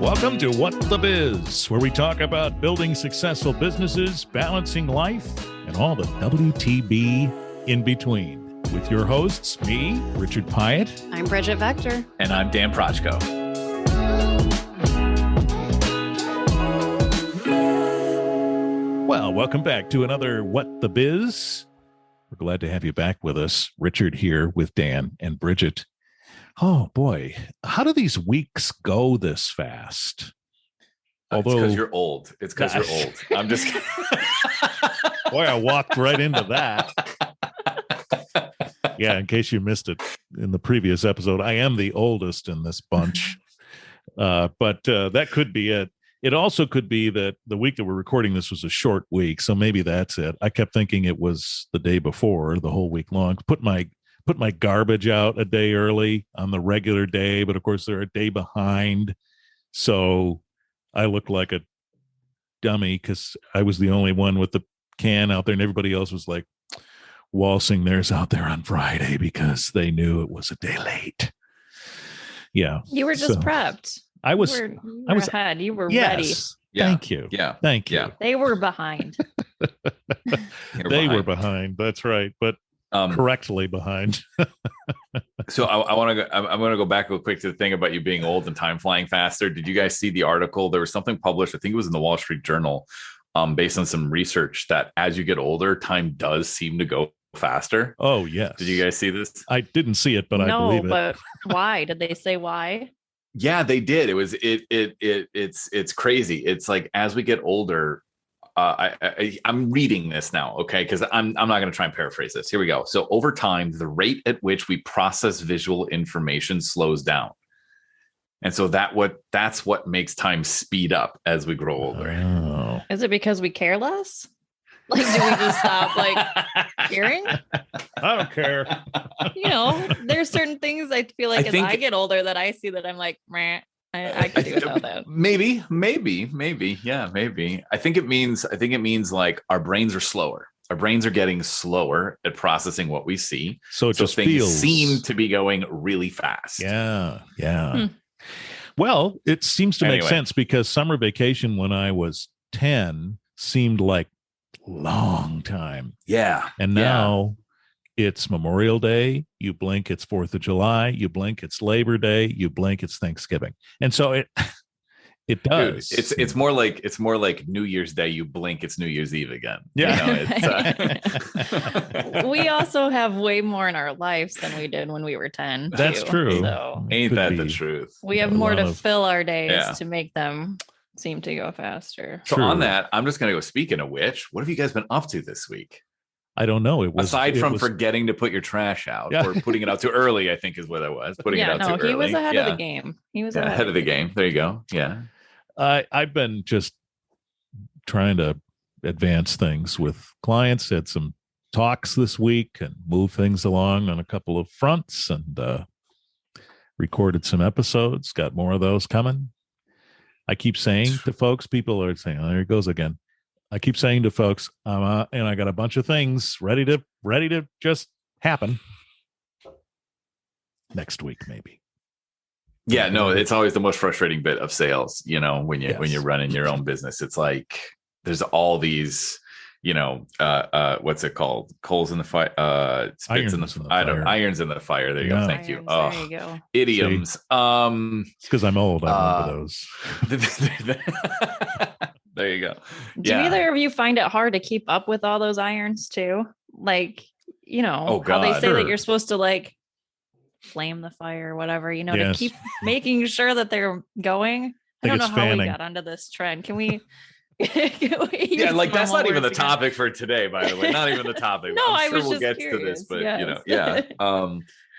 Welcome to What the Biz, where we talk about building successful businesses, balancing life, and all the WTB in between. With your hosts, me, Richard Pyatt. I'm Bridget Vector. And I'm Dan Prochko. Well, welcome back to another What the Biz. We're glad to have you back with us. Richard here with Dan and Bridget. Oh, boy. How do these weeks go this fast? Although, it's because you're old. It's because you're old. I'm just kidding. Boy, I walked right into that. Yeah, in case you missed it in the previous episode, I am the oldest in this bunch. But that could be it. It also could be that the week that we're recording this was a short week, so maybe that's it. I kept thinking it was the day before, the whole week long. Put my garbage out a day early on the regular day, but of course they're a day behind. So I looked like a dummy because I was the only one with the can out there, and everybody else was like waltzing theirs out there on Friday because they knew it was a day late. Yeah. You were just prepped. I was ahead. You were yes, ready. Yeah. Thank you. Yeah. Thank you. Yeah. They were behind. They were behind. That's right. But correctly behind. So I want to go. I'm going to go back real quick to the thing about you being old and time flying faster. Did you guys see the article? There was something published. I think it was in the Wall Street Journal, based on some research that as you get older, time does seem to go faster. Oh, yes. Did you guys see this? I didn't see it, but I believe it. But why? Did they say why? Yeah, they did. It's crazy. It's like as we get older, I'm reading this now, okay? Because I'm not going to try and paraphrase this. Here we go. So over time, the rate at which we process visual information slows down, and so that's what makes time speed up as we grow older. Oh. Is it because we care less? Like, do we just stop caring? I don't care. There's certain things I feel like I get older that I see that I'm like, meh, I can do without that. Maybe. Yeah, maybe. I think it means like our brains are slower. Our brains are getting slower at processing what we see. So just things seem to be going really fast. Yeah. Well, it seems to make sense because summer vacation when I was 10 seemed like long time. Yeah. And now it's Memorial Day. You blink, it's 4th of July. You blink, it's Labor Day. You blink, it's Thanksgiving. And so it does. Dude, it's more like New Year's Day. You blink, it's New Year's Eve again. Yeah. We also have way more in our lives than we did when we were 10. That's true. So ain't that the truth? We have more to fill our days to make them seem to go faster. So on that, I'm just going to go. Speaking of which, what have you guys been up to this week? I don't know. Aside from forgetting to put your trash out or putting it out too early, I think is what I was putting it out too early. He was ahead of the game. He was ahead of the game. There you go. Yeah. I've been just trying to advance things with clients. Had some talks this week and move things along on a couple of fronts and recorded some episodes. Got more of those coming. I keep saying to folks, people are saying, oh, there it goes again. I keep saying to folks, and I got a bunch of things ready to just happen next week, maybe. Yeah, no, it's always the most frustrating bit of sales, when you're running your own business. It's like there's all these, what's it called? Coals in the fire, irons in the fire. There you go. Thank you. Oh, there you go. Idioms. It's because I'm old. I remember those. There you go. Do either of you find it hard to keep up with all those irons too? Like, how they say that you're supposed to flame the fire or whatever, to keep making sure that they're going. I don't know how we got onto this trend. Can we that's not even the topic for today, by the way. Not even the topic. No, I'm sure we'll get to this, but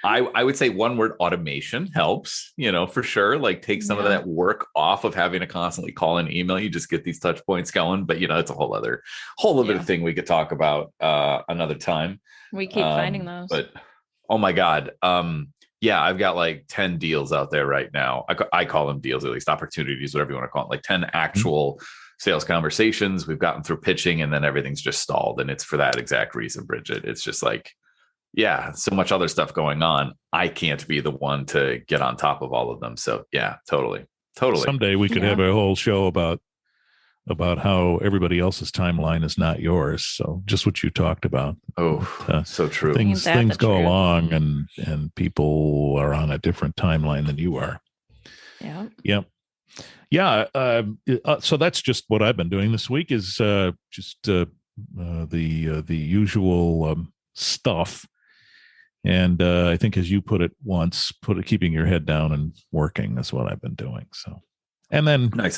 I would say one word: automation helps, for sure. Take some of that work off of having to constantly call and email. You just get these touch points going. But it's a whole other thing we could talk about another time. We keep finding those. But oh my God. I've got 10 deals out there right now. I call them deals, at least opportunities, whatever you want to call it. 10 actual sales conversations. We've gotten through pitching and then everything's just stalled. And it's for that exact reason, Bridget. It's just so much other stuff going on. I can't be the one to get on top of all of them. So yeah, totally. Totally. Someday we could have a whole show about how everybody else's timeline is not yours. So just what you talked about. So true. Things go along and people are on a different timeline than you are. Yeah. Yep. Yeah. So that's just what I've been doing this week is just the usual stuff. And I think, as you put it once, keeping your head down and working is what I've been doing. So, and then nice.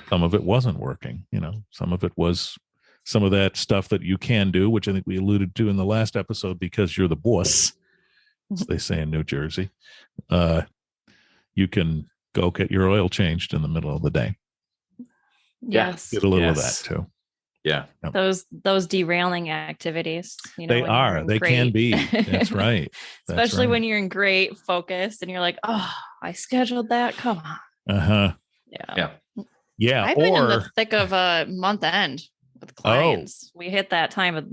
Some of it wasn't working. Some of it was some of that stuff that you can do, which I think we alluded to in the last episode, because you're the boss, as they say in New Jersey. You can go get your oil changed in the middle of the day. Yes, get a little of that too. Yeah. Those derailing activities, they are. They can be. That's right. Especially when you're in great focus and you're like, oh, I scheduled that. Come on. Uh-huh. Yeah. I've been in the thick of a month end with clients. We hit that time of,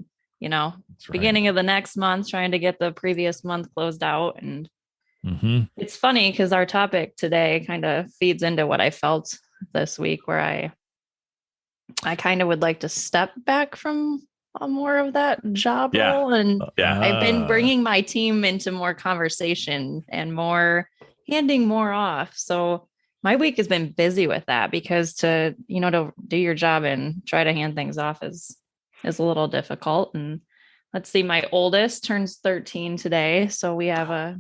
beginning of the next month, trying to get the previous month closed out. And it's funny because our topic today kind of feeds into what I felt this week, where I kind of would like to step back from more of that job role. And I've been bringing my team into more conversation and handing more off. So my week has been busy with that, because to do your job and try to hand things off is a little difficult. And let's see, my oldest turns 13 today. So we have a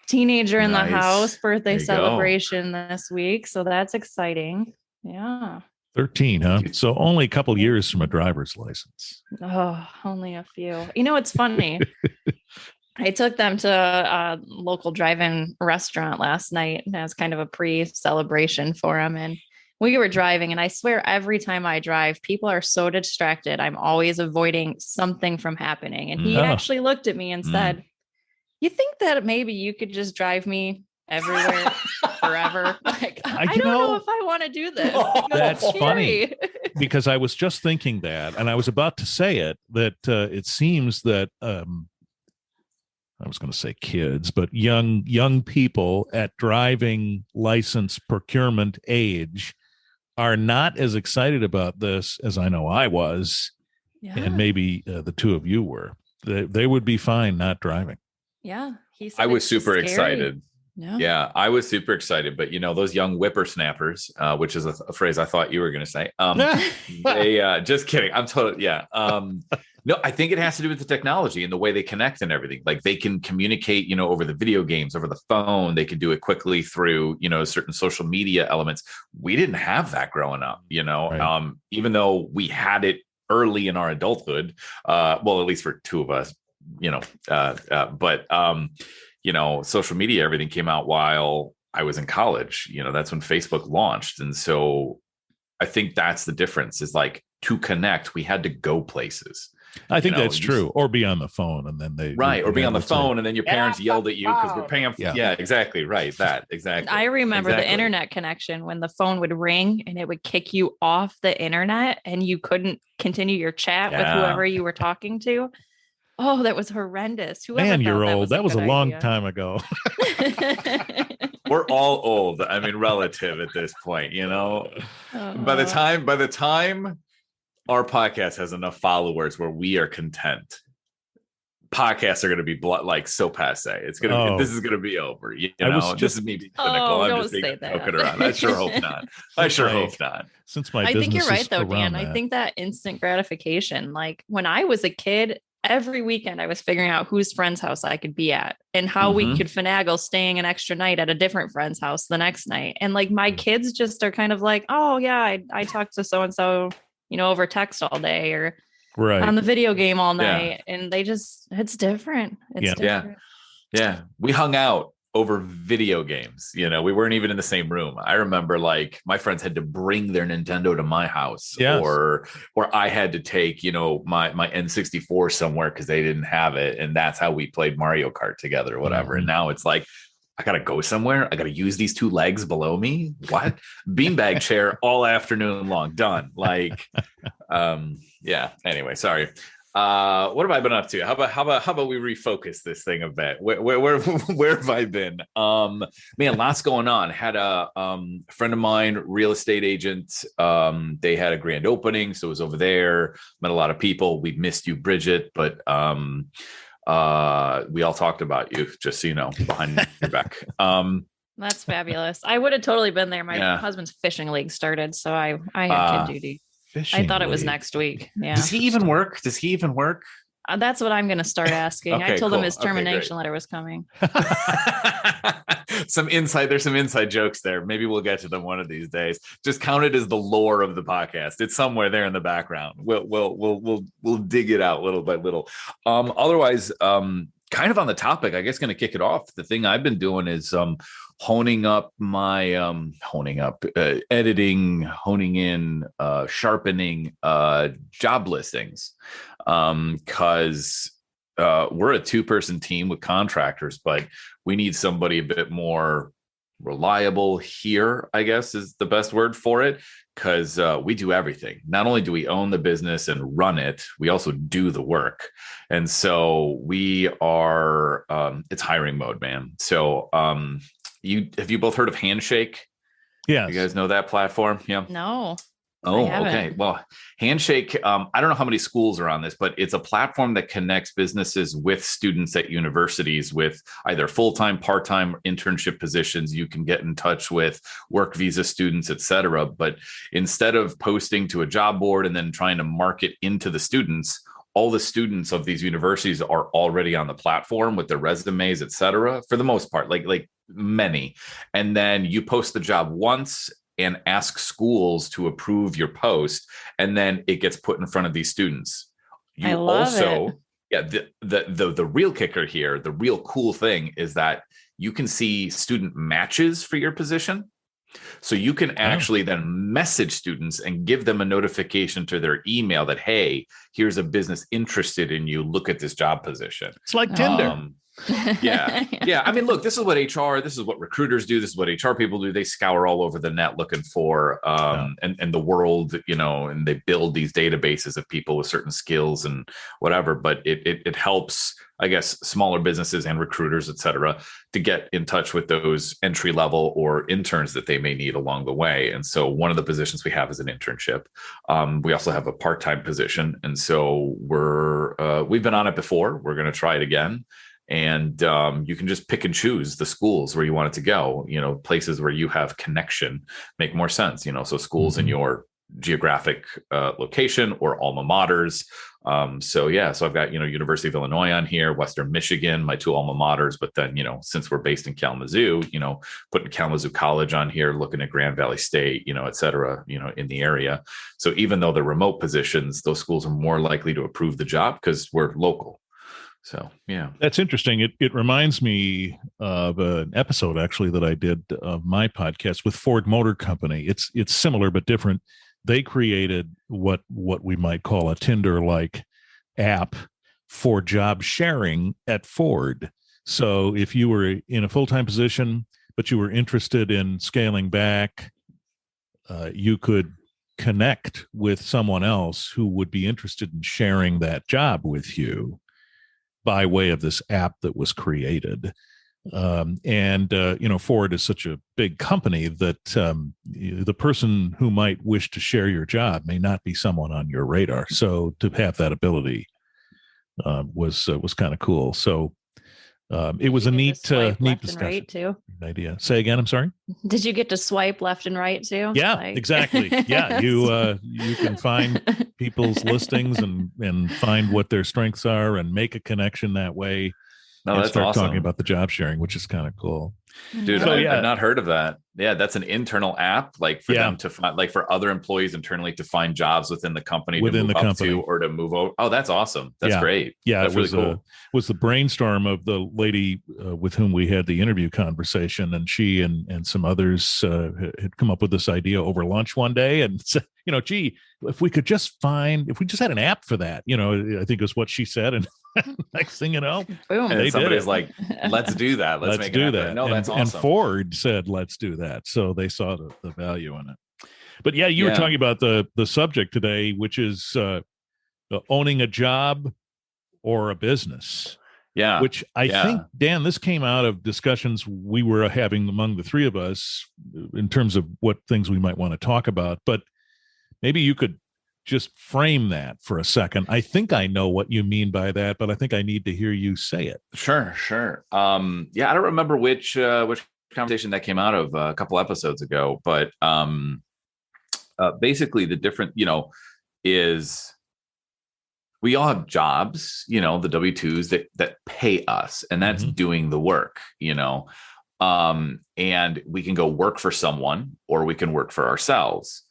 teenager in the house, birthday celebration this week. So that's exciting. Yeah. 13, huh? So only a couple years from a driver's license. Oh, only a few. It's funny. I took them to a local drive-in restaurant last night as kind of a pre-celebration for them. And we were driving, and I swear every time I drive, people are so distracted. I'm always avoiding something from happening. And he actually looked at me and said, you think that maybe you could just drive me everywhere forever? Like, I don't know if I want to do this. That's funny, because I was just thinking that, and I was about to say it, that it seems that I was going to say kids, but young people at driving license procurement age are not as excited about this as I know I was, and maybe the two of you were. They would be fine not driving. Yeah, I was super excited. Yeah, I was super excited. But those young whippersnappers, which is a phrase I thought you were going to say. They just kidding. I'm totally no, I think it has to do with the technology and the way they connect and everything. Like, they can communicate, over the video games, over the phone. They can do it quickly through, certain social media elements. We didn't have that growing up, right. Even though we had it early in our adulthood, well, at least for two of us, but social media, everything came out while I was in college. That's when Facebook launched. And so I think that's the difference, is like, to connect, we had to go places. I think that's true. Or be on the phone, and then or be on the phone, and then your parents yelled at you because we're paying. Yeah, exactly. Right. Exactly. I remember the internet connection, when the phone would ring and it would kick you off the internet and you couldn't continue your chat with whoever you were talking to. Oh, that was horrendous. Man, you're old. That was a long time ago. We're all old. I mean, relative at this point, By the time our podcast has enough followers where we are content, podcasts are going to be so passe. It's going to. This is going to be over. This is me being cynical. I'm just joking around. I sure hope not. Hope not. Since my I think you're right, though, Dan. I think that instant gratification, like when I was a kid, every weekend I was figuring out whose friend's house I could be at and how we could finagle staying an extra night at a different friend's house the next night. And like, my kids just are kind of like, oh yeah, I talked to so-and-so, over text all day, or on the video game all night. And it's different. It's different. Yeah. We hung out over video games. We weren't even in the same room. I remember, like, my friends had to bring their Nintendo to my house, or I had to take, my N64 somewhere because they didn't have it. And that's how we played Mario Kart together or whatever. And now it's like, I got to go somewhere. I got to use these two legs below me. What? Beanbag chair all afternoon long. Done. Like, yeah. Anyway, sorry. What have I been up to? How about we refocus this thing a bit? Where have I been? Man, lots going on. Had a friend of mine, real estate agent. They had a grand opening, so it was over there. Met a lot of people. We missed you, Bridget, but we all talked about you, just so you know, behind your back. That's fabulous. I would have totally been there. My husband's fishing league started, so I had kid duty. I thought it was next week. Yeah. Does he even work? That's what I'm going to start asking. Okay, I told him his termination letter was coming. There's some inside jokes there. Maybe we'll get to them one of these days. Just count it as the lore of the podcast. It's somewhere there in the background. We'll dig it out little by little. Otherwise, kind of on the topic, I guess going to kick it off. The thing I've been doing is honing up my editing, honing in, sharpening job listings, because we're a 2-person team with contractors, but we need somebody a bit more reliable here, I guess is the best word for it, because we do everything. Not only do we own the business and run it, we also do the work. And so we are, it's hiring mode, man. So have you both heard of Handshake? Yeah. You guys know that platform? Yeah. No. Oh, okay. Well, Handshake, I don't know how many schools are on this, but it's a platform that connects businesses with students at universities with either full-time, part-time internship positions. You can get in touch with work visa students, et cetera. But instead of posting to a job board and then trying to market into the students, all the students of these universities are already on the platform with their resumes, et cetera, for the most part, like many. And then you post the job once and ask schools to approve your post, and then it gets put in front of these students. I love it. Yeah, the real kicker here, the real cool thing is that you can see student matches for your position. So you can actually then message students and give them a notification to their email that, hey, here's a business interested in you. Look at this job position. It's like Tinder. Yeah. I mean, look, this is what recruiters do. This is what HR people do. They scour all over the net looking for, and the world, and they build these databases of people with certain skills and whatever. But it helps, I guess, smaller businesses and recruiters, et cetera, to get in touch with those entry level or interns that they may need along the way. And so one of the positions we have is an internship. We also have a part-time position. And so we've been on it before. We're going to try it again. And you can just pick and choose the schools where you want it to go, places where you have connection make more sense, so schools in your geographic location or alma maters. So I've got, University of Illinois on here, Western Michigan, my 2 alma maters. But then, since we're based in Kalamazoo, putting Kalamazoo College on here, looking at Grand Valley State, et cetera, in the area. So even though they're remote positions, those schools are more likely to approve the job because we're local. So, yeah, that's interesting. It reminds me of an episode actually that I did of my podcast with Ford Motor Company. It's similar but different. They created what we might call a Tinder-like app for job sharing at Ford. So if you were in a full-time position, but you were interested in scaling back, you could connect with someone else who would be interested in sharing that job with you by way of this app that was created. Ford is such a big company that the person who might wish to share your job may not be someone on your radar. So to have that ability was kind of cool. So it was a neat discussion. Right too. Idea. Say again. I'm sorry. Did you get to swipe left and right too? Yeah, exactly. Yeah, you can find people's listings and find what their strengths are and make a connection that way. No, and that's start awesome. talking about the job sharing, which is kind of cool. Dude, I've not heard of that. Yeah, that's an internal app, like for them to find, like for other employees internally to find jobs within the company, to move up to or to move over. Oh, that's awesome. That's great. Yeah, that's it really cool. Was the brainstorm of the lady with whom we had the interview conversation, and she and some others had come up with this idea over lunch one day, and said, gee, if we just had an app for that, I think is what she said, and next thing you know, boom! And somebody's like, "Let's do that. Let's make do that." No, that's awesome. And Ford said, "Let's do that." So they saw the value in it. But yeah, you were talking about the subject today, which is owning a job or a business. Yeah. Which I think, Dan, this came out of discussions we were having among the three of us in terms of what things we might want to talk about. But maybe you could just frame that for a second. I think I know what you mean by that, but I think I need to hear you say it. Sure. I don't remember which conversation that came out of a couple episodes ago, but basically the difference, is we all have jobs, the W-2s that pay us, and that's doing the work, and we can go work for someone or we can work for ourselves.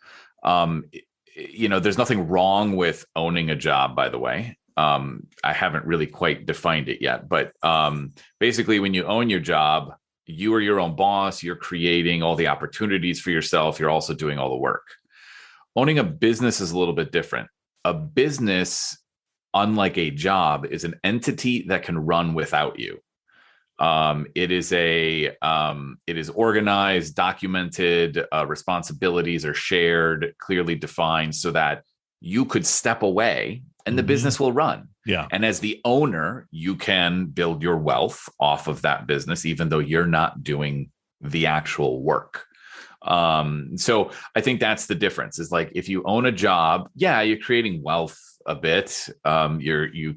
There's nothing wrong with owning a job, by the way. I haven't really quite defined it yet, but basically when you own your job, you are your own boss, you're creating all the opportunities for yourself. You're also doing all the work. Owning a business is a little bit different. A business, unlike a job, is an entity that can run without you. It is organized, documented, responsibilities are shared, clearly defined, so that you could step away and the business will run. Yeah. And as the owner, you can build your wealth off of that business, even though you're not doing the actual work. So I think that's the difference, is like, if you own a job, you're creating wealth a bit. You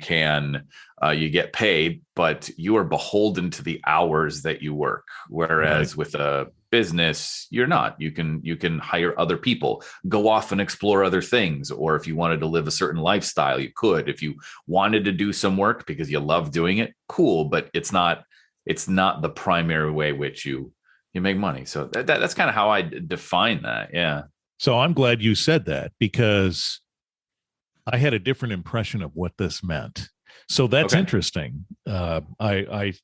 get paid, but you are beholden to the hours that you work. Whereas with a business, you're not. You can hire other people, go off and explore other things. Or if you wanted to live a certain lifestyle, you could. If you wanted to do some work because you love doing it, cool. But it's not the primary way which you make money. So that's kind of how I define that. Yeah. So I'm glad you said that, because I had a different impression of what this meant. So that's interesting. I'm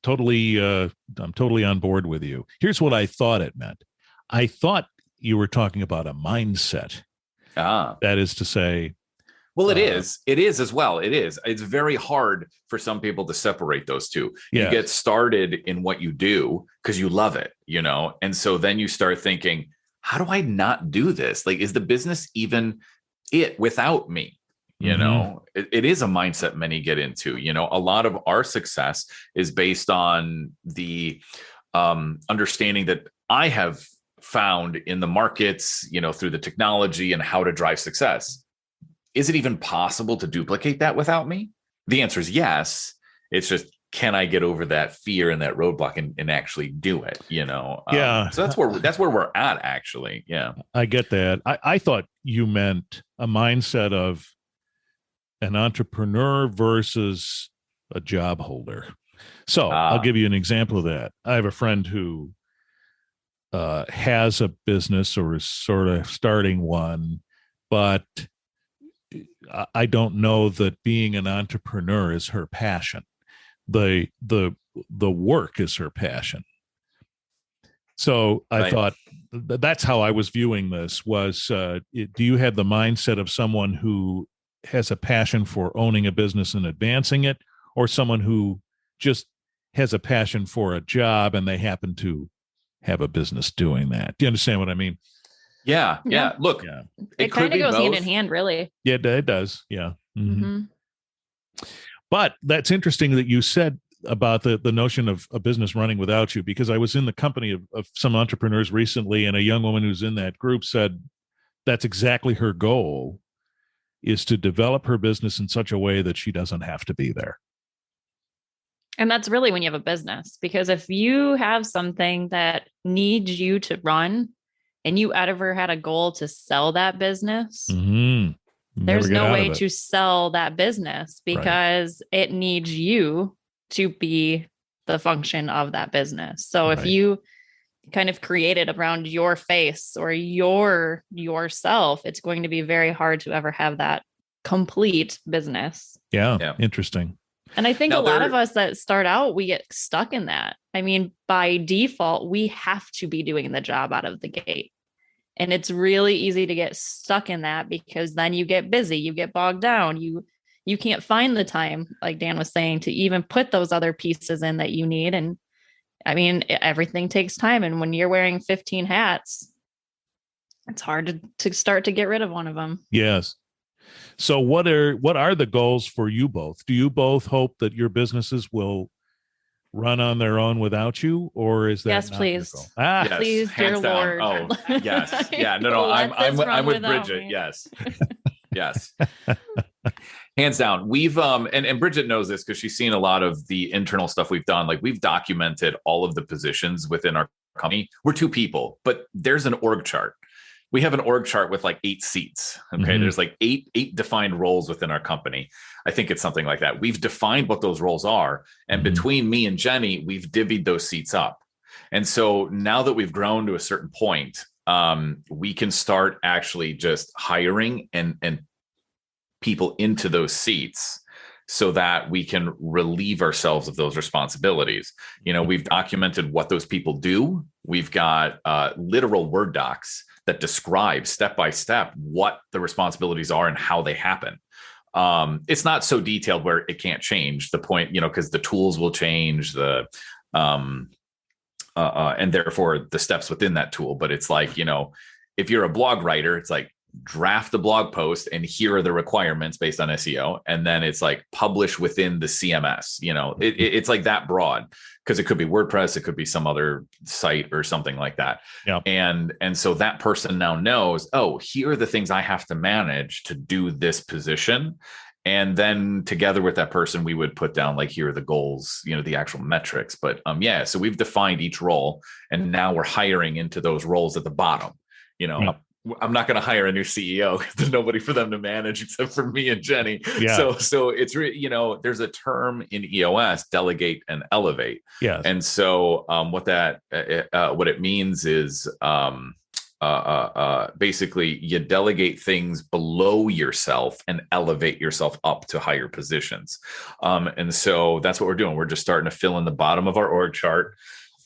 totally on board with you. Here's what I thought it meant. I thought you were talking about a mindset. That is to say, well, it is as well. It is. It's very hard for some people to separate those two. Yes. You get started in what you do because you love it, and so then you start thinking, how do I not do this? Like, is the business even it without me? It is a mindset many get into. A lot of our success is based on the understanding that I have found in the markets, through the technology and how to drive success. Is it even possible to duplicate that without me? The answer is yes. It's just, can I get over that fear and that roadblock and actually do it? So that's where we're at, actually. Yeah, I get that. I thought you meant a mindset of an entrepreneur versus a job holder. So I'll give you an example of that. I have a friend who has a business or is sort of starting one, but I don't know that being an entrepreneur is her passion. The work is her passion. So I thought that's how I was viewing this was, do you have the mindset of someone who has a passion for owning a business and advancing it, or someone who just has a passion for a job and they happen to have a business doing that? Do you understand what I mean? Yeah. Look, it kind of goes hand in hand, really. Yeah, it does. Yeah. Mm-hmm. But that's interesting that you said about the notion of a business running without you, because I was in the company of some entrepreneurs recently, and a young woman who's in that group said that's exactly her goal, is to develop her business in such a way that she doesn't have to be there. And that's really when you have a business, because if you have something that needs you to run and you ever had a goal to sell that business, there's no way to sell that business because it needs you to be the function of that business. So if you kind of create it around your face or yourself, it's going to be very hard to ever have that complete business. Yeah. Interesting. And I think a lot of us that start out, we get stuck in that. I mean, by default, we have to be doing the job out of the gate. And it's really easy to get stuck in that, because then you get busy, you get bogged down, you can't find the time, like Dan was saying, to even put those other pieces in that you need. And I mean, everything takes time. And when you're wearing 15 hats, it's hard to start to get rid of one of them. Yes. So what are the goals for you both? Do you both hope that your businesses will run on their own without you, or is that yes, not please? your goal? Yes, please, dear down. Lord. Oh, yes, yeah, no, I'm with Bridget. Me. Yes, yes, hands down. We've and Bridget knows this because she's seen a lot of the internal stuff we've done. Like we've documented all of the positions within our company. We're 2 people, but there's an org chart. We have an org chart with like 8 seats. Okay. Mm-hmm. There's like eight defined roles within our company. I think it's something like that. We've defined what those roles are. And mm-hmm. between me and Jenny, we've divvied those seats up. And so now that we've grown to a certain point, we can start actually just hiring and people into those seats so that we can relieve ourselves of those responsibilities. You know, we've documented what those people do. We've got literal Word docs that describe step by step what the responsibilities are and how they happen. It's not so detailed where it can't change the point, you know, because the tools will change and therefore the steps within that tool. But it's like, you know, if you're a blog writer, it's like draft the blog post and here are the requirements based on SEO. And then it's like publish within the CMS, you know, it's like that broad because it could be WordPress, it could be some other site or something like that. Yeah. And so that person now knows, oh, here are the things I have to manage to do this position. And then together with that person, we would put down like, here are the goals, you know, the actual metrics. But yeah, so we've defined each role and now we're hiring into those roles at the bottom, you know. Yeah. I'm not going to hire a new CEO. There's nobody for them to manage except for me and Jenny. Yeah. So it's you know, there's a term in EOS, delegate and elevate. Yeah. And so what it means is basically you delegate things below yourself and elevate yourself up to higher positions. And so that's what we're doing. We're just starting to fill in the bottom of our org chart.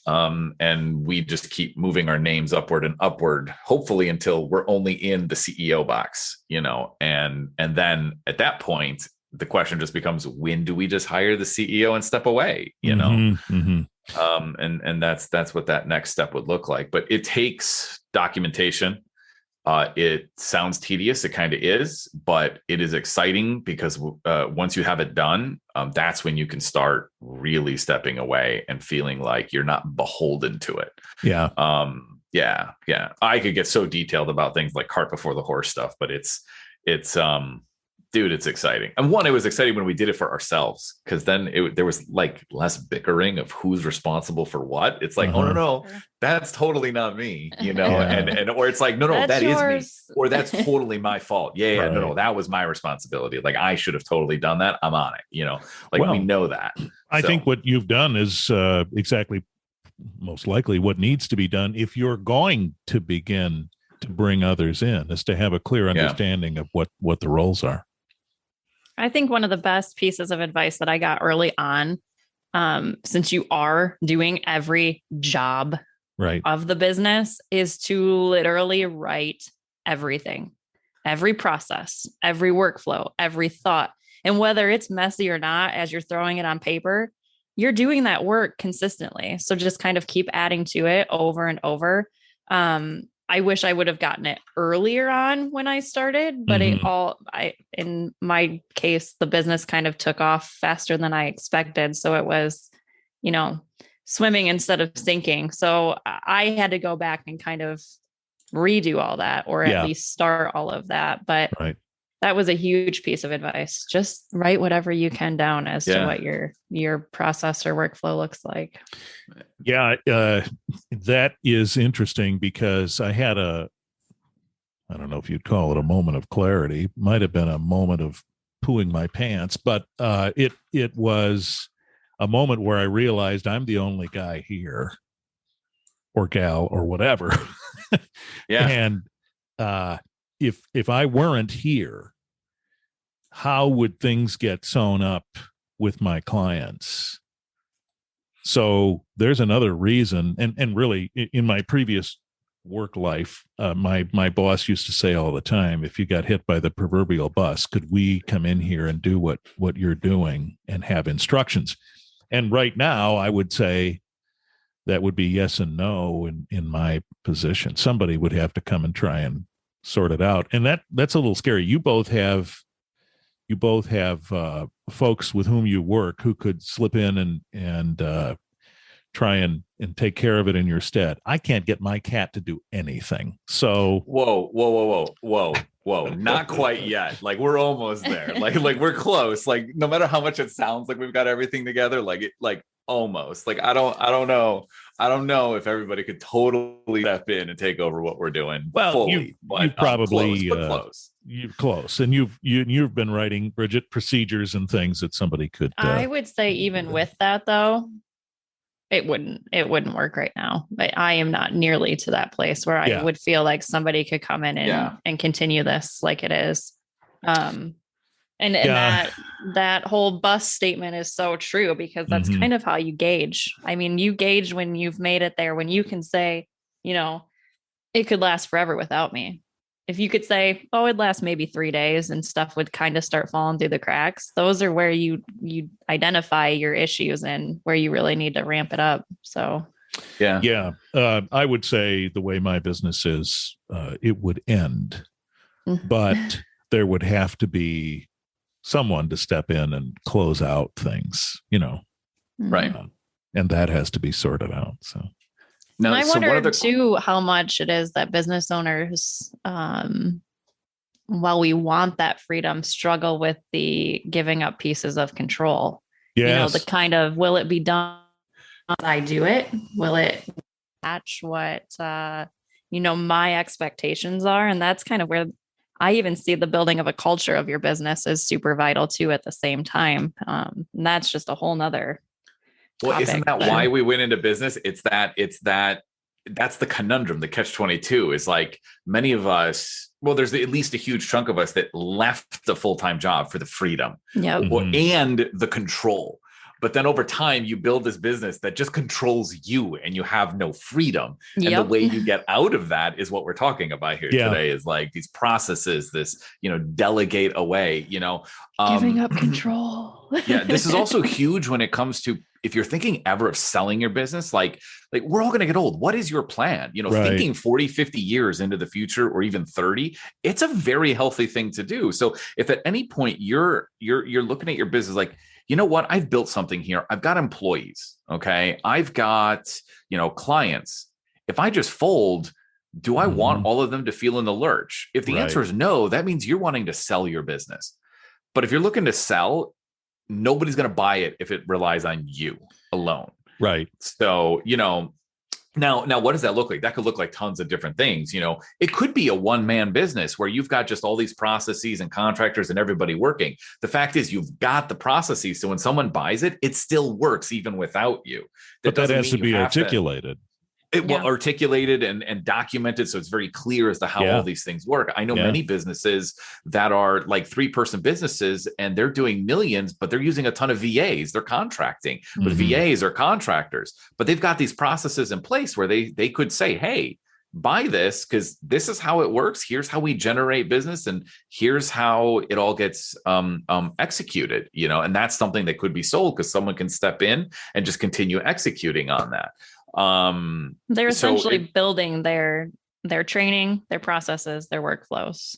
And we just keep moving our names upward and upward, hopefully until we're only in the CEO box, you know, and then at that point, the question just becomes, when do we just hire the CEO and step away, you know? Mm-hmm. And that's what that next step would look like, but it takes documentation. It sounds tedious. It kind of is, but it is exciting because once you have it done, that's when you can start really stepping away and feeling like you're not beholden to it. Yeah. Yeah. I could get so detailed about things like cart before the horse stuff, but it's dude, it's exciting. And one, it was exciting when we did it for ourselves, because then there was like less bickering of who's responsible for what. It's like, oh no, that's totally not me, you know, and or it's like, no, that yours. Is me, or that's totally my fault. Yeah, right. No, that was my responsibility. Like I should have totally done that. I'm on it, you know, like we know that. I think what you've done is exactly most likely what needs to be done if you're going to begin to bring others in, is to have a clear understanding of what the roles are. I think one of the best pieces of advice that I got early on, since you are doing every job of the business, is to literally write everything, every process, every workflow, every thought. And whether it's messy or not, as you're throwing it on paper, you're doing that work consistently. So just kind of keep adding to it over and over. I wish I would have gotten it earlier on when I started, but in my case, the business kind of took off faster than I expected. So it was, you know, swimming instead of sinking. So I had to go back and kind of redo all that, or at least start all of that. But that was a huge piece of advice. Just write whatever you can down as to what your process or workflow looks like. Yeah, that is interesting, because I had I don't know if you'd call it a moment of clarity, might have been a moment of pooing my pants, but it was a moment where I realized I'm the only guy here, or gal, or whatever. And if I weren't here, how would things get sewn up with my clients? So there's another reason. And really, in my previous work life, my boss used to say all the time, if you got hit by the proverbial bus, could we come in here and do what you're doing and have instructions? And right now, I would say that would be yes and no in my position. Somebody would have to come and try and sort it out. And that's a little scary. You both have folks with whom you work who could slip in and try and take care of it in your stead. I can't get my cat to do anything. So whoa, not quite yet. Like, we're almost there. Like we're close. Like, no matter how much it sounds like we've got everything together, like almost. Like, I don't know if everybody could totally step in and take over what we're doing. Well, fully, you probably close. You're close, and you've been writing, Bridget, procedures and things that somebody could. I would say even with that though, it wouldn't work right now. But I am not nearly to that place where I would feel like somebody could come in and continue this like it is. And that whole bus statement is so true, because that's kind of how you gauge. I mean, you gauge when you've made it there, when you can say, it could last forever without me. If you could say, oh, it'd last maybe 3 days and stuff would kind of start falling through the cracks, those are where you identify your issues and where you really need to ramp it up. So, I would say the way my business is, it would end, but there would have to be someone to step in and close out things, right. And that has to be sorted out. So. Now, I wonder too how much it is that business owners, while we want that freedom, struggle with the giving up pieces of control. Yes. The kind of, will it be done? I do it? Will it match what, my expectations are? And that's kind of where I even see the building of a culture of your business is super vital too at the same time. And that's just a whole nother. Well, isn't that why we went into business? That's the conundrum, the catch-22 is like many of us, well, there's at least a huge chunk of us that left the full-time job for the freedom and the control. But then over time, you build this business that just controls you and you have no freedom. And the way you get out of that is what we're talking about here today, is like these processes, this, delegate away, giving up control. This is also huge when it comes to, if you're thinking ever of selling your business, like we're all going to get old. What is your plan? Thinking 40, 50 years into the future, or even 30, it's a very healthy thing to do. So if at any point you're looking at your business, like, you know what, I've built something here. I've got employees. Okay. I've got, clients. If I just fold, do I want all of them to feel in the lurch? If the answer is no, that means you're wanting to sell your business. But if you're looking to sell, nobody's going to buy it if it relies on you alone. Right. So, now what does that look like? That could look like tons of different things. It could be a one-man business where you've got just all these processes and contractors and everybody working. The fact is you've got the processes. So when someone buys it, it still works even without you. But that has to be articulated. Articulated and documented, so it's very clear as to how all these things work. I know many businesses that are like 3-person businesses and they're doing millions, but they're using a ton of VAs. They're contracting with VAs or contractors, but they've got these processes in place where they could say, hey, buy this because this is how it works. Here's how we generate business, and here's how it all gets executed. And that's something that could be sold because someone can step in and just continue executing on that. They're essentially building their training, their processes, their workflows.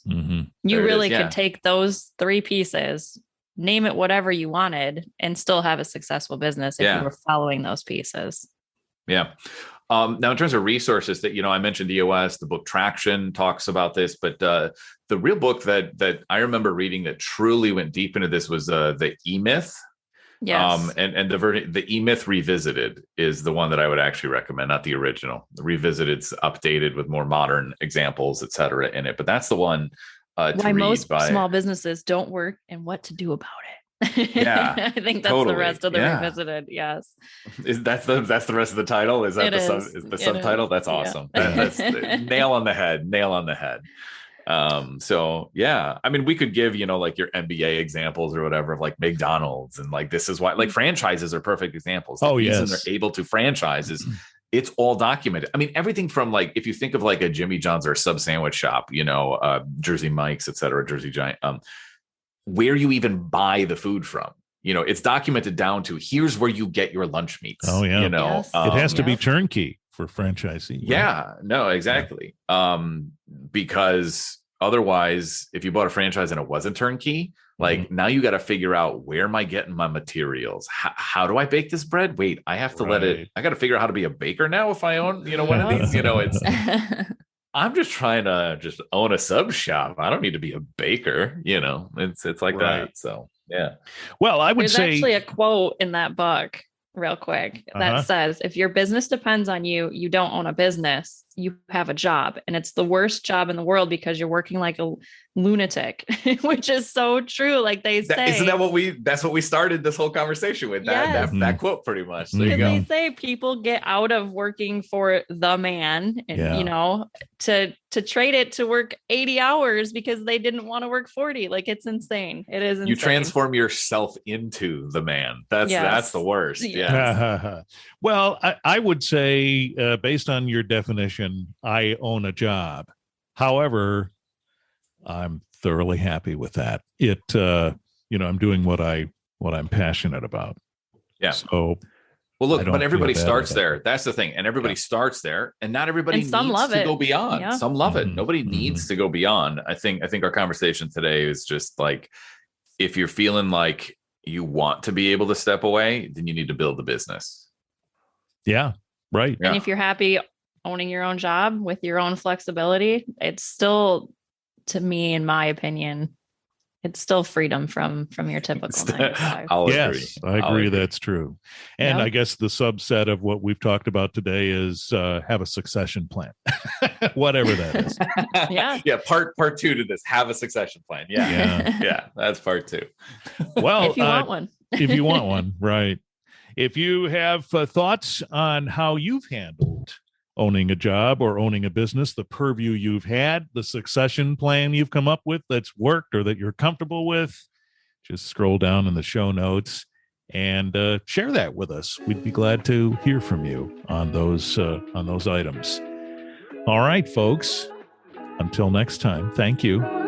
You really could take those 3 pieces, name it whatever you wanted, and still have a successful business if you were following those pieces. Now, in terms of resources that, I mentioned EOS, the book Traction talks about this, but the real book that I remember reading that truly went deep into this was the E-Myth. Yes. And the E-Myth Revisited is the one that I would actually recommend, not the original. The Revisited's updated with more modern examples, et cetera, in it. But that's the one why most small businesses don't work and what to do about it. I think that's the rest of the Revisited. Yes. That's the rest of the title? Is that the subtitle? That's awesome. That's nail on the head. I mean, we could give, like your MBA examples or whatever of like McDonald's, and like, this is why, like, franchises are perfect examples. The reason they're able to franchise is it's all documented. I mean, everything from like, if you think of like a Jimmy John's or a sub sandwich shop, Jersey Mike's, et cetera, Jersey Giant, where you even buy the food from, it's documented down to here's where you get your lunch meats. It has to be turnkey for franchisee. Right? Yeah, no, exactly. Because otherwise, if you bought a franchise and it wasn't turnkey, like now you got to figure out, where am I getting my materials? How do I bake this bread? Wait, I have to I got to figure out how to be a baker now if I own, one of these, it's, I'm just trying to just own a sub shop. I don't need to be a baker, it's like that. So, yeah. Well, I would There's say actually a quote in that book real quick that says, if your business depends on you, you don't own a business, you have a job. And it's the worst job in the world because you're working like a lunatic, which is so true. Like they say, isn't that that's what we started this whole conversation with, that quote pretty much. There you go. They say people get out of working for the man and, to trade it to work 80 hours because they didn't want to work 40. Like, it's insane. It is insane. You transform yourself into the man. That's the worst. Yeah. Well, I would say, based on your definition, I own a job. However, I'm thoroughly happy with that. I'm doing what I'm passionate about. Yeah. So, well, look, but everybody starts there. That's the thing. And everybody starts there, and not everybody needs to go beyond. Yeah. Some love it. Nobody needs to go beyond. I think our conversation today is just like, if you're feeling like you want to be able to step away, then you need to build the business. Yeah. Right. And if you're happy owning your own job with your own flexibility, it's still, to me, in my opinion, it's still freedom from your typical 9 to 5. Yes, I agree. That's true. And I guess the subset of what we've talked about today is have a succession plan, whatever that is. Yeah. Part 2 to this, have a succession plan. Yeah. That's part 2. Well, if you want one. If you want one, right. If you have thoughts on how you've handled owning a job or owning a business, the purview you've had, the succession plan you've come up with that's worked or that you're comfortable with, just scroll down in the show notes and share that with us. We'd be glad to hear from you on those items. All right, folks. Until next time, thank you.